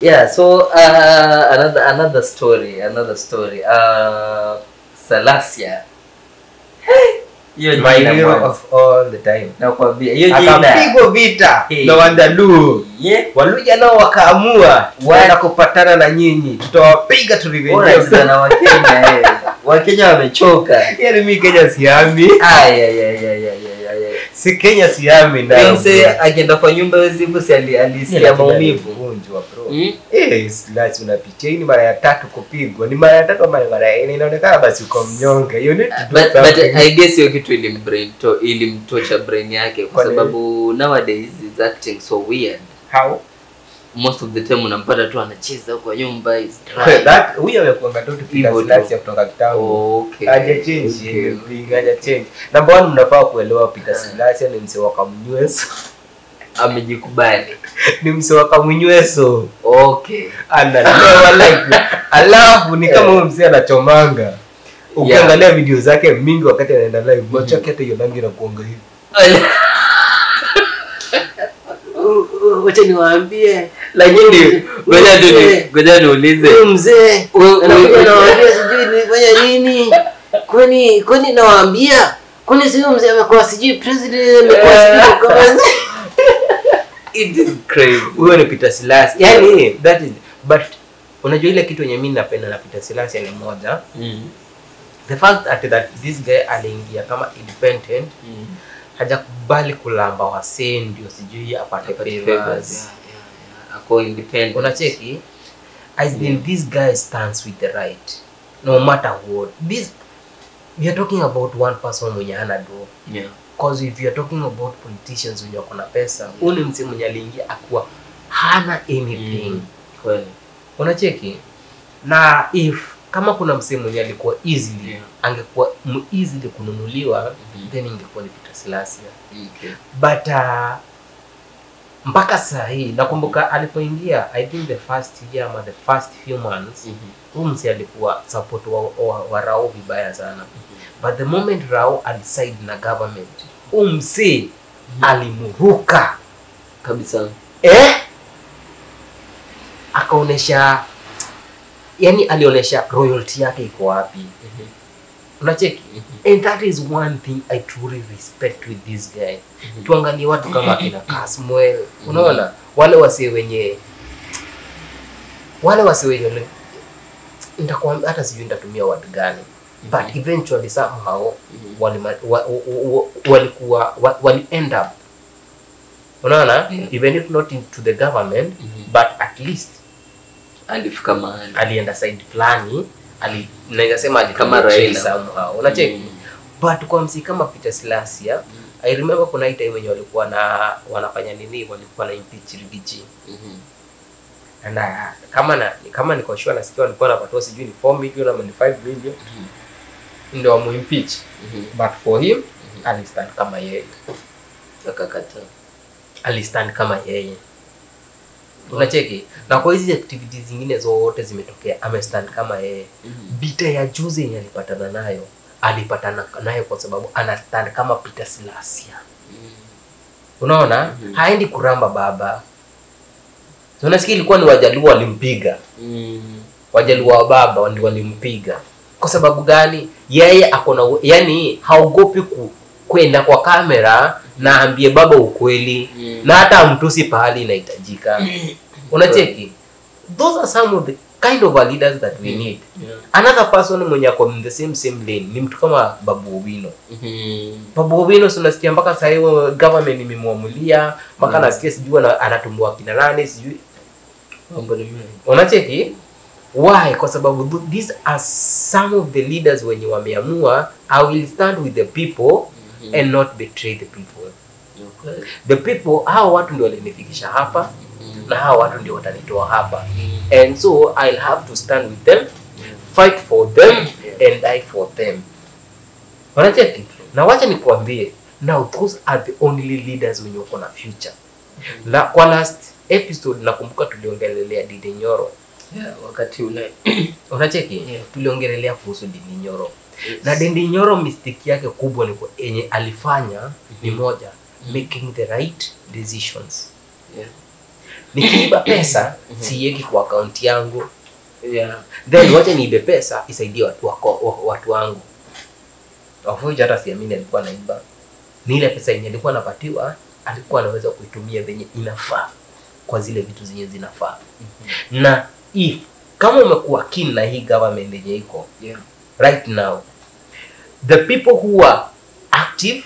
Yeah, so another story. Salasia. My hero of all the time. Nakwambia hiyo akapigwa vita na Wandaluo. Waluja nao wakaamua wana kupatana na nyinyi. Tutawapiga turivenge na Wakenya. Wakenya wamechoka. Yaani mimi Kenya siami. Si Kenya siami na mse akienda kwa nyumba wezibu si alisikia maumivu unjwa bro. Slash unapitia hii ni mara ya 3 kupigwa. Ni mara ya 3 ama mara ya 4 inaonekana basi uko mnyonge. You need to do but I guess hiyo kitu ilimtocha brain yake kwa sababu nowadays is acting so weird. How? Most of the time unampata tu anacheza kwa nyumba is that huyo amekuanga tu Peter Slash kutoka kitambo. Okay. Haja change, haja change. Number 1 mnafaa kuelewa Peter Slash ni mse wa Kamunyweso. Amejikubali. Ni mse wa Kamunyweso. Okay. Anaelewa like alafu ni kama mse anachomanga. Ukiangalia video zake mingi wakati anaenda live, macho yake hiyo rangi na kuanga hivi. Wacha niwaambie lakini ngoja niulize mzee anakuambia sijui nifanya nini kwani nawaambia kwani sio mzee amekuwa sijui president amekuwa sijui kama it is crazy. Huyo ni Peter Slash. Yani that is but unajua ile kitu yenye mimi napenda na Peter Slash ni moja. The fact that this guy aliingia kama independent hajakubali kulamba wasee ndio sijui apate favors. Ako independent. Unacheki? I think this guy stands with the right. No matter what. We are talking about one person mwenye ana do. Yeah. Because if you are talking about politicians wenye wako na pesa, ule mse mwenye aliingia akuwa hana anything. Kweli. Unacheki? Na if kama kuna mse mwenye alikuwa easily, angekuwa easily kununuliwa, then ingekuwa ni Peter Slash. Okay. But mpaka saa hii nakumbuka alipoingia, I think the first year ama the first few months, mse alikuwa support wa Rao vibaya sana. But the moment Rao aliside na government, mse alimuruka kabisa. Akaonesha, yani alionesha royalty yake iko wapi. Unacheki? And that is one thing I truly respect with this guy. Tuangalie watu kama kina Kasmuel. Unaona? Wale wase wenye nitakwambia hata sijui nitatumia word gani. But eventually somehow wali end up. Unaona? Even if not into the government, but at least alifika mahali. Alienda side fulani. Naweza sema kama Raila somehow. Unacheki? But kwa msi kama Peter Slash, I remember kuna time wenye walikuwa na wanafanya nini, walikuwa na impeach Rigiji. Na kama niko sure nasikia walikuwa wanapatwa sijui ni 4 million ama ni 5 million. Ndio wa impeach. But for him, alistand kama yeye. Akakata. Alistand kama yeye. Unacheki? Na kwa hizi activities zingine zote zimetokea, amestand kama yeye. Bita ya juzi yenye alipatana nayo kwa sababu anastand kama Peter Slash. Unaona? Haendi kuramba baba. So unasikia ilikuwa ni Wajaluo walimpiga. Wajaluo wa baba ndio walimpiga. Kwa sababu gani? Yeye akona, yani haogopi kwenda kwa kamera na ambie baba ukweli na hata mtusi pahali inahitajika. Unacheki? Those are some of the kind of leaders that we need. Another person mwenye ako in the same lane ni mtu kama Babu Owino. Babu Owino unasikia mpaka sasa hiyo government imemwamulia mpaka nasikia sijui anatumwa kina nani sijui. Unacheki? Why? Kwa sababu these are some of the leaders wenye wameamua I will stand with the people and not betray the people. The people, hao watu ndio walinifikisha hapa na hao watu ndio watanitoa hapa. And so I'll have to stand with them, fight for them and die for them. Unacheki? Na wacha nikuambie, now those are the only leaders wenye wako na future. Kwa last episode nakumbuka tuliongelelea Didi Nyoro. Wakati ule. Unacheki? Tuliongelelea kuhusu Didi Nyoro. Na Didi Nyoro mistake yake kubwa ni yenye alifanya ni moja, making the right decisions. Nikiiba pesa siweki kwa account yangu. Yeah. Then wacha niibe pesa isaidie watu wangu. Wafuja hata siamini alikuwa anaiba. Ni ile pesa yenye alikuwa anapatiwa alikuwa anaweza kuitumia venye inafaa kwa zile vitu zenye zinafaa. Na if kama umekuwa keen na hii government yenye iko right now, the people who are active,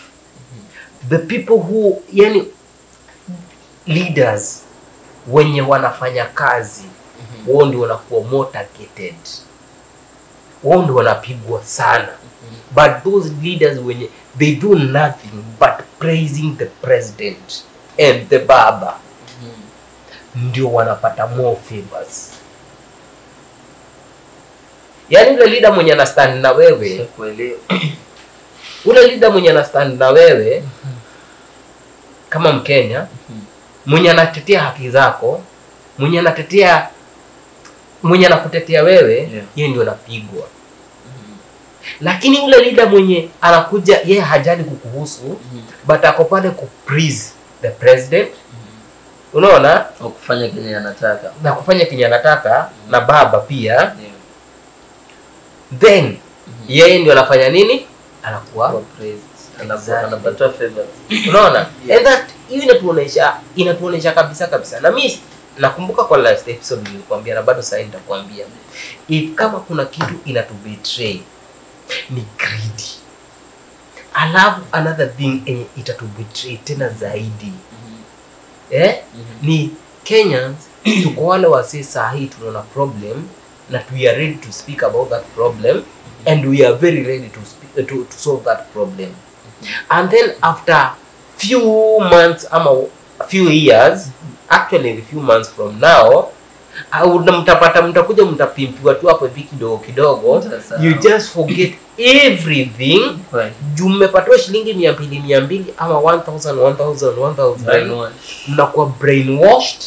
the people who yani leaders wenye wanafanya kazi, wao ndio wanakuwa motivated, wao ndio wanapigwa sana. But those leaders wenye they do nothing but praising the president and the baba, ndio wanapata more favors. Yani ule leader mwenye ana stand na wewe, ule leader mwenye ana stand na wewe kama Mkenya, mwenye anatetea haki zako, mwenye anakutetea wewe, yeye ndio anapigwa. Lakini ule leader mwenye anakuja yeye hajali kukuhusu, but ako pale ku praise the president, unaona, kufanya kenye anataka na kufanya kenye anataka na baba pia, then yeye ndio anafanya nini? Anakuwa praised, anapata favors, unaona. And that inatuonesha kabisa. Na mimi nakumbuka kwa last episode nilikwambia, na bado sasa nitakwambia, if kama kuna kitu inatubetray ni greedy. Alafu another thing itatubetray tena zaidi ni Kenyans tuko wale wase sahi tunaona problem na we are ready to speak about that problem, and we are very ready to speak, to solve that problem. And then after few months ama few years, actually a few months from now, mtakuja mtapimpiwa tu hapo hivi kidogo, you just forget everything. Mmepatiwa shilingi 200 ama 1000 mnakuwa brainwashed,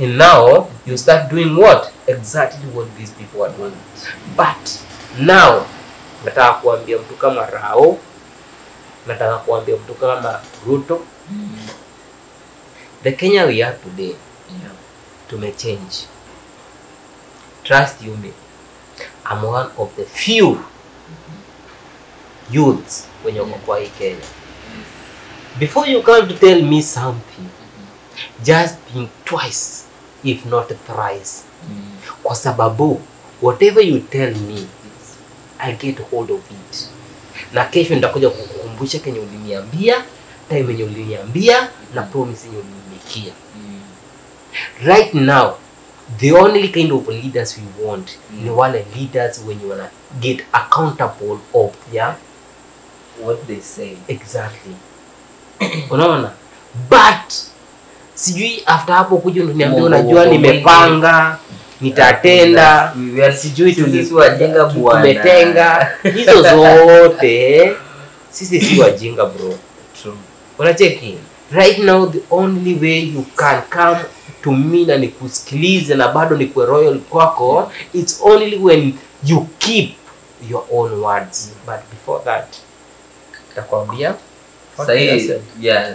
and now you start doing what exactly what these people are doing. But now nataka kuambia mtu kama Rao, nataka kuambia mtu kama Ruto, the Kenya we are today, tumechange. Trust you me, I'm one of the few youths when you kwa hii Kenya. Before you come to tell me something, just think twice if not thrice. Kwa sababu whatever you tell me, I get hold of it. Na kesho nitakuja kukukumbusha kenye uliniambia, time yenye uliniambia, na promise yenye ulinimekia. Right now, the only kind of leaders we want ni wale leaders when you wanna get accountable of what they say. Exactly. Unaona? But sijui after hapo kuja uniambia unajua nimepanga, nitatenda, sijui sisi wajinga bwana. Tumetenga. Hizo zote sisi si wajinga bro. True. Unacheki? Right now the only way you can come to me na nikusikilize na bado nikuwe royal kwako, it's only when you keep your own words. But before that, takwambia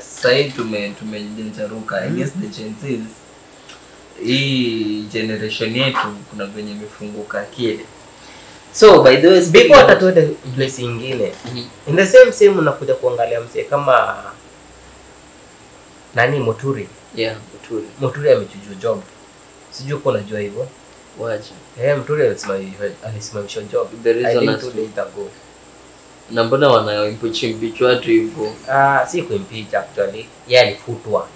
sahi tumejenjaruka. I guess the Gen Zs, hii generation yetu kuna venye mifunguka akili. So by the way, before atatuende place ingine, in the same unakuja kuangalia mzee kama nani, Muturi. Muturi amechujo job. Sijui uko unajua hivyo. Wacha. Muturi alisimamishwa job. The reason as to na mbona wanaimpeach watu hivyo? Si kuimpeach actually. Yeye alifutwa.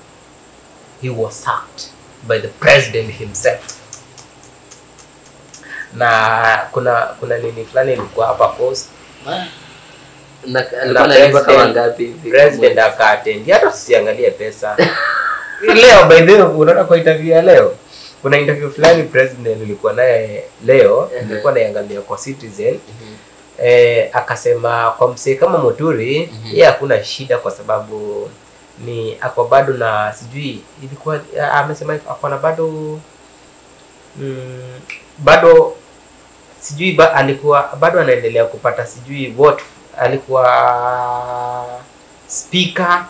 He was sacked by the president himself. Na kuna nini fulani ilikuwa hapa post. Alikuwa kama ngapi hivi? President akaattend. Hata usiangalie pesa. Leo by the way unaona kwa interview ya leo, kuna interview fulani president ilikuwa naye leo, nilikuwa naiangalia kwa Citizen. Akasema kwa msee kama Muturi, yeye hakuna shida kwa sababu ni ako bado na sijui ilikuwa amesema ako na bado sijui alikuwa bado anaendelea kupata sijui vote, alikuwa speaker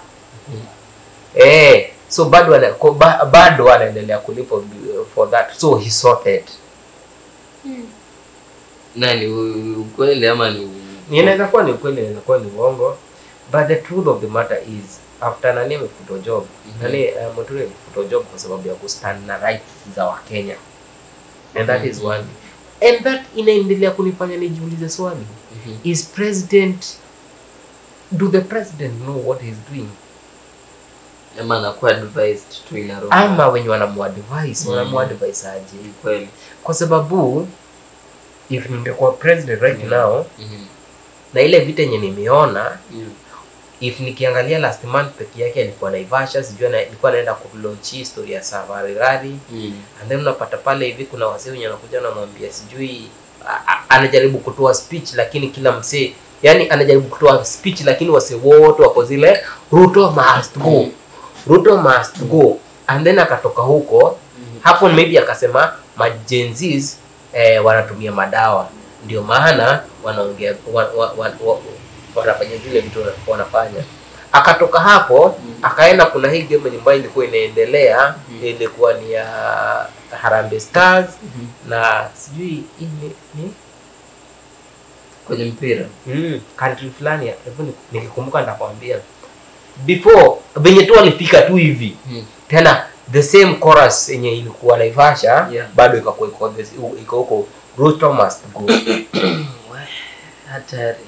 So bado anaendelea kulipa for that, so he sorted. Nani ukweli ama ni Inaweza kuwa ni ukweli, inaweza kuwa ni uongo, but the truth of the matter is after nani amefuta job, nani Muturi amefuta job kwa sababu ya kustand na rights za Wakenya, and that is one, and that inaendelea kunifanya nijiulize swali, is president, do the president know what he's doing? ama anakuwa advised to ina roho, Ama wenye wanamuadvise wanamuadvise aje? kweli, Kwa sababu if ningekuwa president right now, na ile vita yenye nimeona, if nikiangalia last month peke yake alikuwa Naivasha, sijui alikuwa anaenda kulaunch story ya Safari Rally, and then unapata pale hivi kuna wasee wenye wanakuja na mwambia sijui anajaribu kutoa speech, lakini kila msee, yani anajaribu kutoa speech lakini wasee wote wako zile Ruto must go, Ruto must go, and then akatoka huko hapo maybe akasema majenzis wanatumia madawa, ndio maana wanaongea wanafanya zile vitu wanafanya. Akatoka hapo akaenda, kuna hii game nyumbani ilikuwa inaendelea, ilikuwa ni ya Harambee Stars na sijui ni kwenye mpira country fulani, hebu nikikumbuka nitakwambia. Before venye tu walifika tu hivi tena the same chorus yenye ilikuwa Naivasha, bado ikakuwa iko huko Ruto must go. hatari.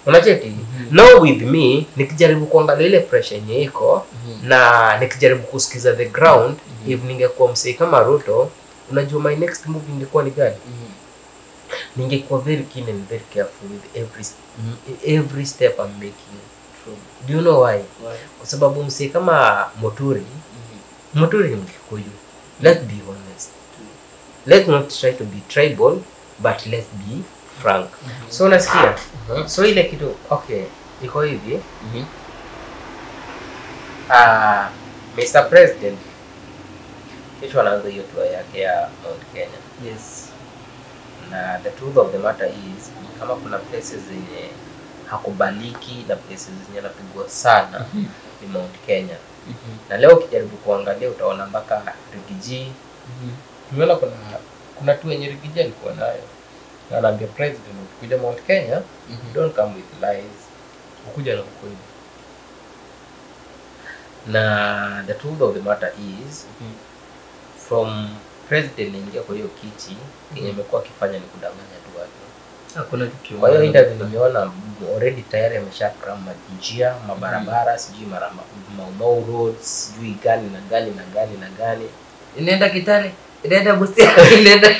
Unacheki? Now with me nikijaribu kuangalia ile pressure yenye iko na nikijaribu kusikiza the ground, if ningekuwa msee kama Ruto, unajua my next move ingekuwa ni gani? Ningekuwa very keen and very careful with every step I'm making. Do you know why? Kwa sababu msee kama Muturi ni Mkikuyu. Let's be honest. Let's not try to be tribal, but let's be frank. So unasikia? So ile kitu okay, iko hivi. Mr. President kesho anaanza hiyo tour yake ya Mount Kenya. Yes. Na the truth of the matter is kama kuna places zenye hakubaliki na places zenye anapigwa sana ni Mount Kenya. Na leo ukijaribu kuangalia utaona mpaka Rigiji. Tumeona kuna tu yenye Rigiji alikuwa nayo. Na anaambia president ukikuja Mount Kenya, don't come with lies. Ukuja na ukweli. Na the truth of the matter is from president ingia kwa hiyo kiti, yenye amekuwa akifanya ni kudanganya tu watu. Hakuna kitu. Kwa hiyo interview nimeona already tayari ameshakram njia, mabarabara, sijui Mau roads, sijui gani na gani na gani na gani. Inaenda Kitale, inaenda Busia, inaenda.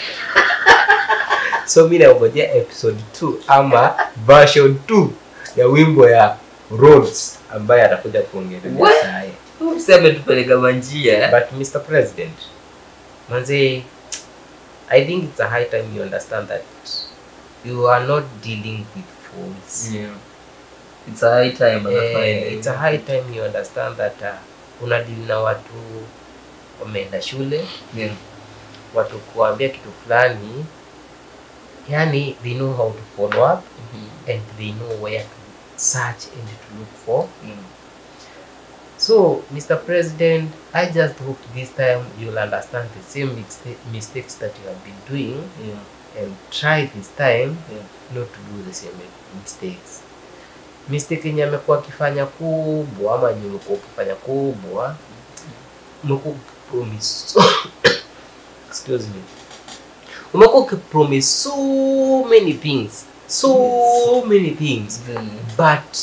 So mimi naongojea episode 2 ama version 2 ya wimbo ya roads ambaye atakuja kuongelea saa hii. Useme tupeleka manjia. But Mr. President, manze, I think it's a high time you understand that you are not dealing with fools. Yeah. It's a high time. It's a high time you understand that una deal na watu wameenda shule. Watu kuambia kitu fulani, yani they know how to follow up and they know where to search and to look for. So Mr. President, I just hope this time you'll understand the same mistakes that you have been doing and try this time not to do the same mistakes. Mistake yenye amekuwa akifanya kubwa ama yenye umekuwa ukifanya kubwa, umekuwa promise excuse me, umekuwa ukipromise so many things, but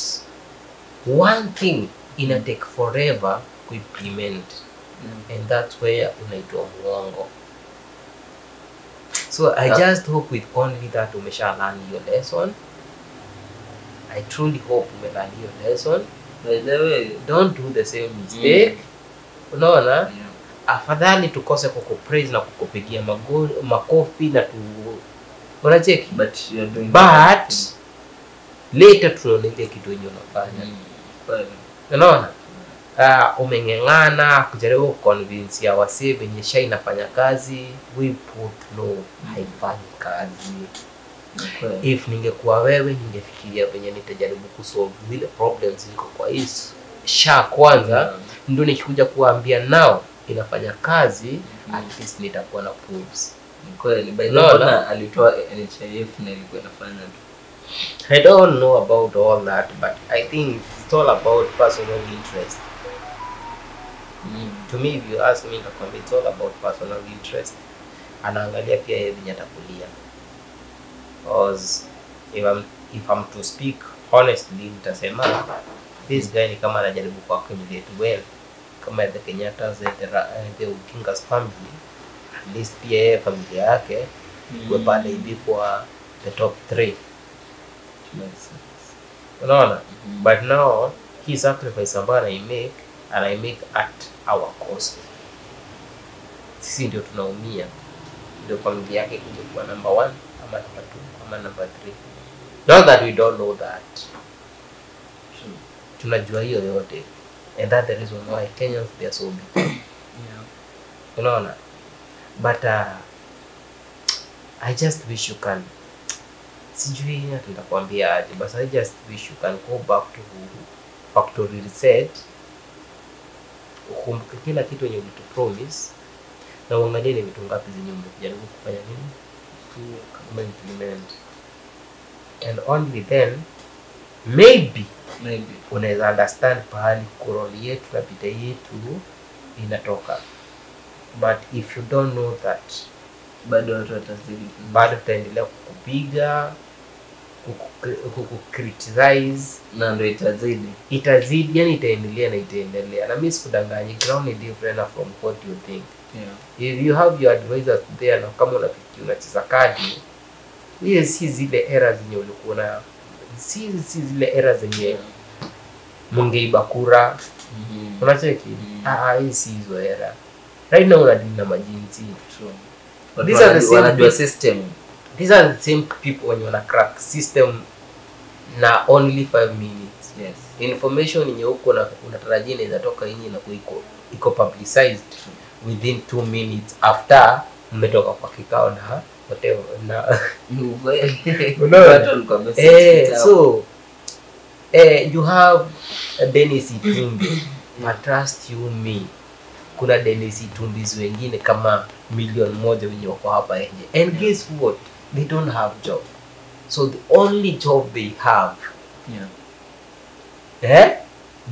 one thing ina take forever to implement, and that's where unaitwa mwongo. So I just hope with only that umesha learn your lesson. I truly hope umelearn your lesson. By the way, don't do the same mistake. Unaona? Afadhali tukose kukupraise na kukupigia makofi na unacheki, but you're doing later tunaona ile kitu yenye unafanya. Unaona? Umengengana kujaribu convince ya wasee benye shai inafanya kazi, we put no haifanyi kazi. If ningekuwa wewe ningefikiria benye nitajaribu kusolve zile problems ziko kwa SHA kwanza, ndio nikikuja kuambia nao inafanya kazi, at least nitakuwa na proofs. Kweli by the way alitoa NHIF na ilikuwa inafanya tu. I don't know about all that, but I think it's all about personal interest. To me, if you ask me, it's all about personal interest. Anaangalia pia yeye venye atakulia. Because if I'm to speak honestly, nitasema this guy ni kama anajaribu ku accumulate wealth kama the Kenyatta's, the Oginga's family. At least pia yeye familia yake kwa pale hivi kwa the top 3. Unaona? But now he sacrifice ambayo I make at our cost. Sisi ndio tunaumia. Ndio familia yake kuja kuwa number 1 ama number 2 ama number 3. Not that we don't know that. Tunajua hiyo yote. And that's the reason why Kenyans they are so big. Unaona? But I just wish you can, sijui nitakwambia aje, but I just wish you can go back to factory reset, ukumbuke kila kitu yenye ulitu-promise na uangalie ni vitu ngapi zenye umejaribu kufanya nini to implement, and only then maybe unaweza understand pahali koroli yetu na bidhaa yetu inatoka. But if you don't know that, bado watu watazidi, bado tutaendelea kukupiga, kukriticize, na ndio itazidi, yani itaendelea. Na mimi sikudanganyi, ground is different from what you think. If you have your advisors there, na kama unafikiri unacheza kadi, hiyo si zile errors zenye ulikuwa na, si zile errors zenye mungeiba kura. Unacheki? Hii si hizo error. Right now unadili na majinsi. These are the same system. These are the same people when you wanna crack system na only 5 minutes. Yes. Information yenye uko na unatarajia inaweza toka yini na iko publicized within 2 minutes after mmetoka kwa kikao na whatever na so you have Dennis Itumbi, but trust you me, kuna Dennis Itumbis wengine kama milioni 1 wenye wako hapa nje, and guess what, they don't have job. So the only job they have,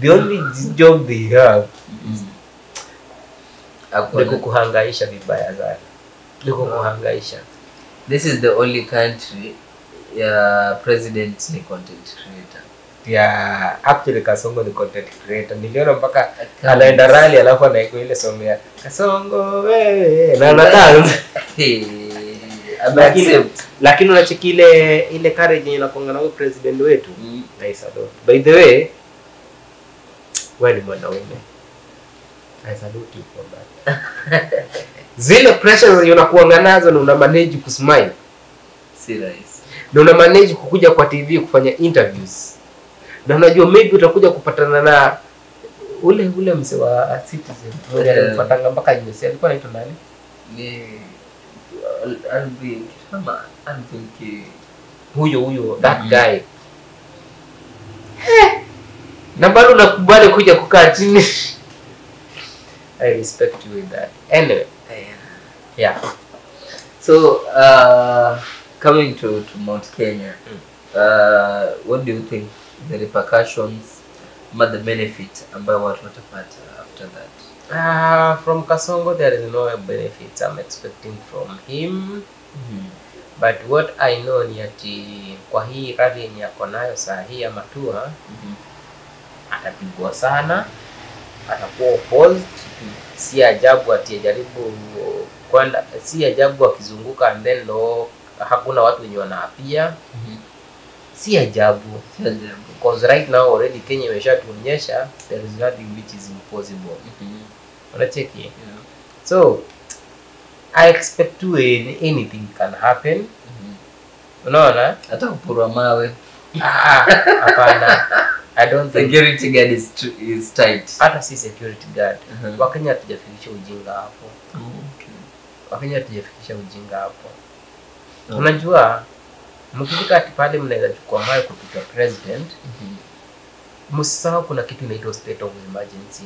the only job they have is kuhangaisha vibaya sana. Kuhangaisha. This is the only country president ni content creator. Actually Kasongo ni content creator. Niliona mpaka anaenda rally alafu anaiko ile song ya Kasongo wewe na dance. Lakini unacheki ile courage yenye inakonga na president wetu. Nice adult. By the way, wewe ni mwanaume. I salute you for that. Zile pressure unakuanga nazo na una manage kusmile. Si rahisi. Na una manage kukuja kwa TV kufanya interviews. Na unajua maybe utakuja kupatana na ule mse wa Citizen. Mmoja alimpatanga mpaka USA. Alikuwa anaitwa nani? Ni Alvin huyo that guy. Na bado nakubali kuja kukaa chini. I respect you with that. Anyway. Yeah. So coming to Mount Kenya, what do you think the repercussions, the benefit ambayo watu watapata after that? From Kasongo there is no benefits I'm expecting from him. But what I know ni ati kwa hii rally yenye yako nayo saa hii ya Matua, atapigwa sana, atakuwa opposed. Si ajabu atajaribu kwenda, si ajabu akizunguka and then hakuna watu wenye wanaapia. Si ajabu. Because right now already Kenya imeshatuonyesha there is nothing which is impossible. Unacheki? So I expect to anything can happen. Unaona? Hata kupurwa mawe. Hapana. I don't think security guard is tight. Hata si security guard. Wakenya hatujafikisha ujinga hapo. Wakenya hatujafikisha ujinga hapo. Unajua mkifika ati pale mnaweza chukua mawe kupiga president. msisahau kuna kitu inaitwa state of emergency.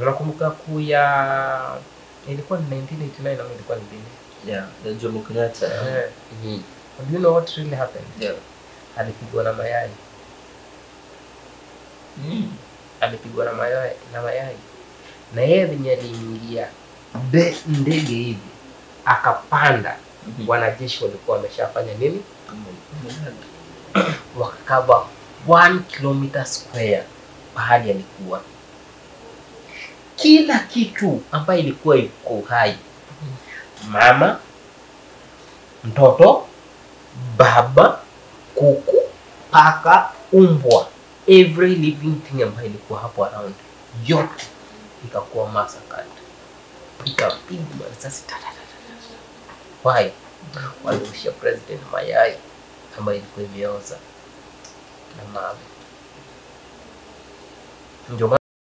Unakumbuka kuya ilikuwa ni 1989 au ilikuwa ni lini? Yeah, ya Jomo Kenyatta. Do you know what really happened? Yeah. Alipigwa na mayai. Alipigwa na mayai. Na yeye venye aliingia ndege hivi akapanda, wanajeshi walikuwa wameshafanya nini? Wakakava 1 kilometer square pahali alikuwa. Kila kitu ambayo ilikuwa iko hai, mama, mtoto, baba, kuku, paka, umbwa, every living thing ambayo ilikuwa hapo around, yote ikakuwa massacred. Ikapigwa risasi. Why? Walirushia president mayai ambayo ilikuwa imeoza na mawe. Ndio